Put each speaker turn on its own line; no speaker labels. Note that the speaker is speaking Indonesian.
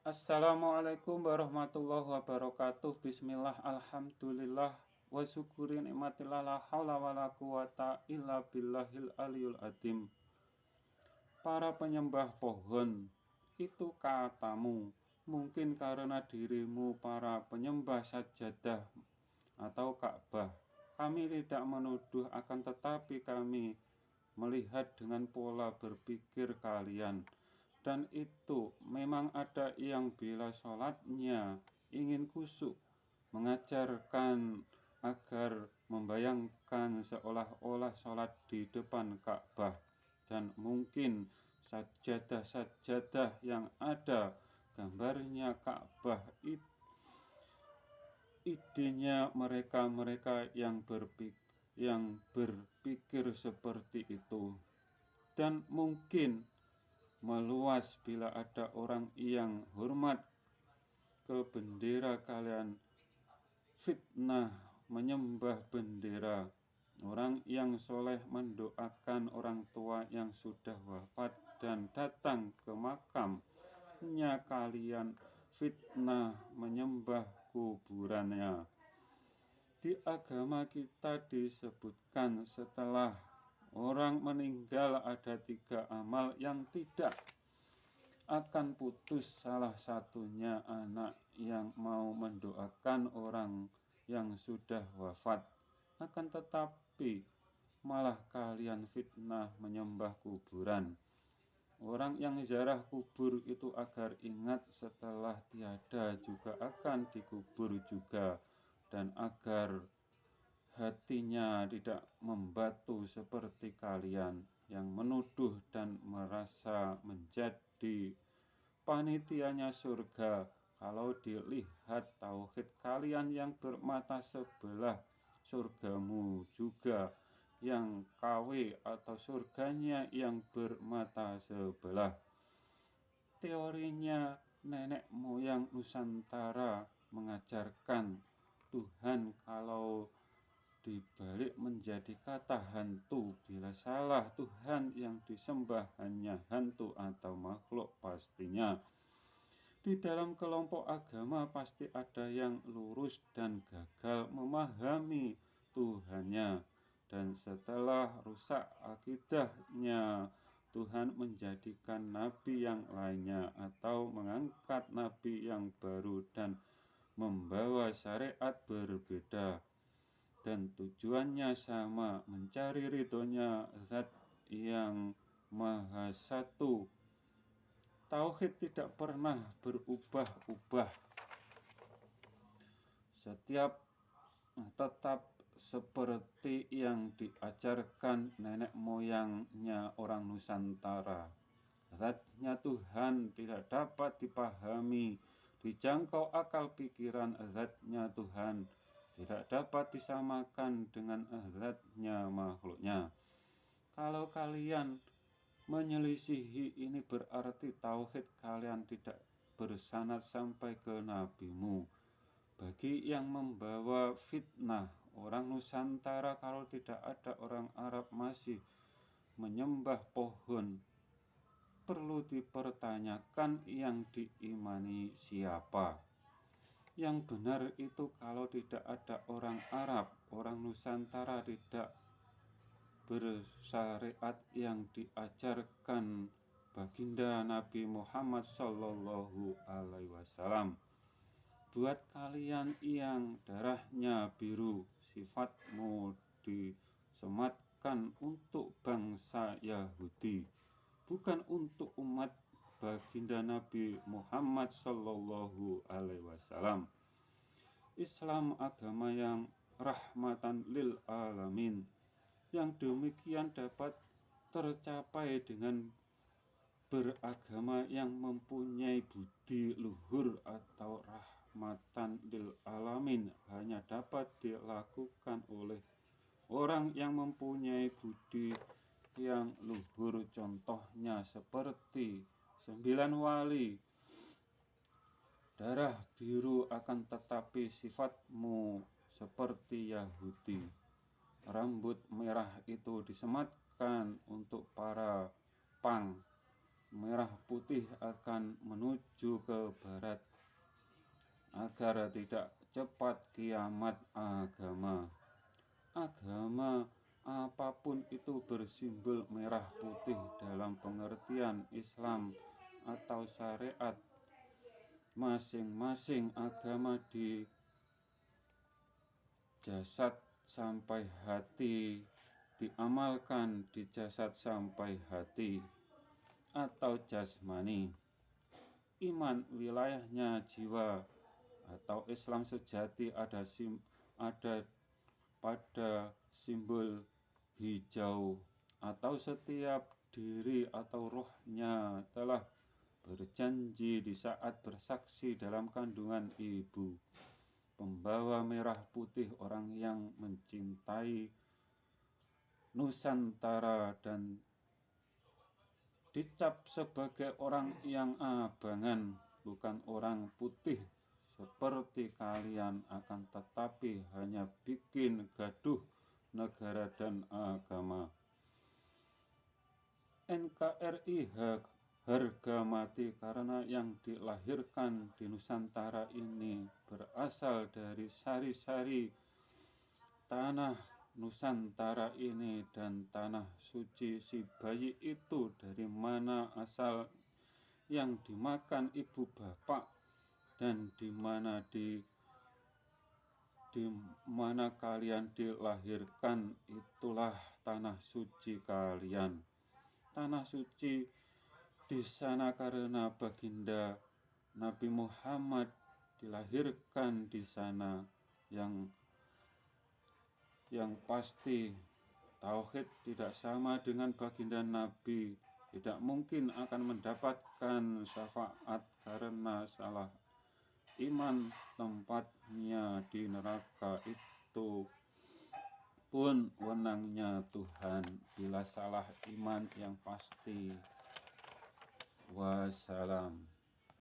Assalamualaikum warahmatullahi wabarakatuh. Bismillah, alhamdulillah, wa syukuri nikmatillah, la haula wala quwata illa billahil aliyul adim. Para penyembah pohon, itu katamu. Mungkin karena dirimu para penyembah sajadah atau Ka'bah. Kami tidak menuduh, akan tetapi kami melihat dengan pola berpikir kalian. Dan itu memang ada yang bila sholatnya ingin khusyuk, mengajarkan agar membayangkan seolah-olah sholat di depan Ka'bah. Dan mungkin sajadah-sajadah yang ada gambarnya Ka'bah itu idenya mereka-mereka yang berpikir seperti itu. Dan mungkin meluas bila ada orang yang hormat ke bendera kalian fitnah menyembah bendera. Orang yang soleh mendoakan orang tua yang sudah wafat dan datang ke makamnya, kalian fitnah menyembah kuburannya. Di agama kita disebutkan setelah orang meninggal ada 3 amal yang tidak akan putus. Salah satunya anak yang mau mendoakan orang yang sudah wafat. Akan tetapi malah kalian fitnah menyembah kuburan. Orang yang ziarah kubur itu agar ingat setelah tiada juga akan dikubur juga, dan agar hatinya tidak membatu seperti kalian yang menuduh dan merasa menjadi panitianya surga. Kalau dilihat tauhid kalian yang bermata sebelah, surgamu juga yang KW atau surganya yang bermata sebelah. Teorinya nenek moyang Nusantara mengajarkan Tuhan kalau dibalik menjadi kata hantu. Bila salah Tuhan yang disembah hanya hantu atau makhluk pastinya. Di dalam kelompok agama pasti ada yang lurus dan gagal memahami Tuhannya. Dan setelah rusak akidahnya, Tuhan menjadikan nabi yang lainnya atau mengangkat nabi yang baru dan membawa syariat berbeda. Dan tujuannya sama, mencari ridhonya Zat yang Maha Satu. Tauhid tidak pernah berubah-ubah. Tetap seperti yang diajarkan nenek moyangnya orang Nusantara. Zatnya Tuhan tidak dapat dipahami, dijangkau akal pikiran. Zatnya Tuhan tidak dapat disamakan dengan zatnya makhluknya. Kalau kalian menyelisihi ini berarti tauhid kalian tidak bersanad sampai ke nabimu. Bagi yang membawa fitnah orang Nusantara, kalau tidak ada orang Arab masih menyembah pohon, perlu dipertanyakan yang diimani siapa. Yang benar itu kalau tidak ada orang Arab, orang Nusantara tidak bersyariat yang diajarkan baginda Nabi Muhammad Sallallahu Alaihi Wasallam. Buat kalian yang darahnya biru, sifatmu disematkan untuk bangsa Yahudi, bukan untuk umat baginda Nabi Muhammad Sallallahu Alaihi Wasallam. Islam agama yang rahmatan lil alamin. Yang demikian dapat tercapai dengan beragama yang mempunyai budi luhur atau rahmatan lil alamin hanya dapat dilakukan oleh orang yang mempunyai budi yang luhur. Contohnya seperti 9 wali. Darah biru akan tetapi sifatmu seperti Yahudi. Rambut merah itu disematkan untuk para pang. merah putih akan menuju ke barat, agar tidak cepat kiamat agama. Agama apapun itu bersimbol merah putih dalam pengertian Islam atau syariat. Masing-masing agama di jasad sampai hati diamalkan di jasad sampai hati atau jasmani. Iman wilayahnya jiwa atau Islam sejati ada pada simbol hijau atau setiap diri atau rohnya telah berjanji di saat bersaksi dalam kandungan ibu. Pembawa merah putih orang yang mencintai Nusantara dan dicap sebagai orang yang abangan, bukan orang putih seperti kalian, akan tetapi hanya bikin gaduh negara dan agama. NKRI harga mati karena yang dilahirkan di Nusantara ini berasal dari sari-sari tanah Nusantara ini dan tanah suci. Si bayi itu dari mana asal yang dimakan ibu bapak, dan di mana kalian dilahirkan, itulah tanah suci kalian. Tanah suci di sana karena baginda Nabi Muhammad dilahirkan di sana. Yang pasti tauhid tidak sama dengan baginda Nabi, tidak mungkin akan mendapatkan syafaat karena salah iman. Tempatnya di neraka itu pun wewenangnya Tuhan bila salah iman yang pasti. Wassalam.